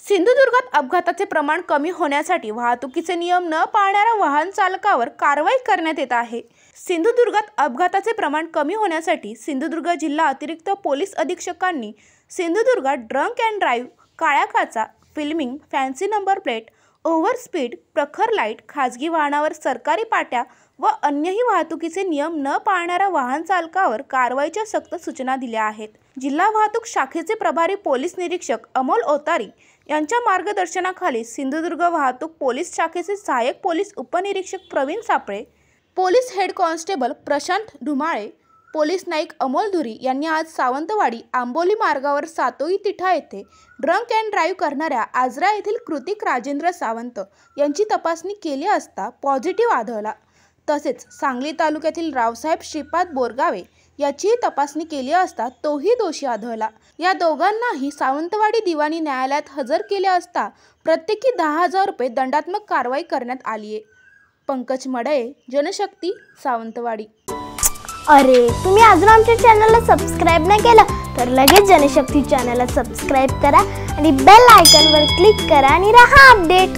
सिंधुदुर्गात अपघाताचे प्रमाण कमी होण्यासाठी वाहतुकीचे नियम न पाळणाऱ्या वाहन चालकावर कारवाई करण्यात येत आहे। सिंधुदुर्गात अपघाताचे प्रमाण कमी होण्यासाठी सिंधुदुर्ग जिल्हा अतिरिक्त पोलीस अधीक्षकांनी सिंधुदुर्गात ड्रंक अँड ड्राईव्ह, काळ्या काचा, filming, fancy number plate, over speed, प्रखर लाईट, खाजगी वाहनावर सरकारी पाट्या व अन्यही वाहतुकीचे नियम न पाळणाऱ्या वाहन चालकावर कारवाईच्या सक्त सूचना दिल्या आहेत। जिल्हा वाहतूक शाखेचे प्रभारी पोलीस निरीक्षक अमोल ओतारी यांच्या मार्गदर्शनाखाली सिंधुदुर्ग वाहतूक पोलीस शाखेचे सहाय्यक पोलीस उपनिरीक्षक Pravin Sapale, police head constable Prashant Dhumale, police नाईक अमोल धुरी यांनी आज सावंतवाडी आंबोली मार्गावर सातोई तिठा येथे ड्रंक अँड ड्राईव्ह करणाऱ्या आजरा येथील कृतिक राजेंद्र सावंत यांची तपासणी केली असता पॉझिटिव्ह आढळला। तसेच सांगली तालुक्यातील रावसाहेब श्रीपाद बोरगावे याचीही तपासणी केली असता तोही दोषी आढळला। या दोघांनाही सावंतवाडी दिवाणी न्यायालयात हजर केले असता प्रत्येकी 10,000 रुपये दंडात्मक कारवाई करण्यात आली आहे। पंकज मडळे, जनशक्ती, सावंतवाडी। अरे, तुम्ही अजून आमच्या चॅनलला सबस्क्राइब नाही केलं तर लगेच जनशक्ती चॅनलला सबस्क्राइब करा आणि बेल आयकॉनवर क्लिक करा आणि रहा अपडेट।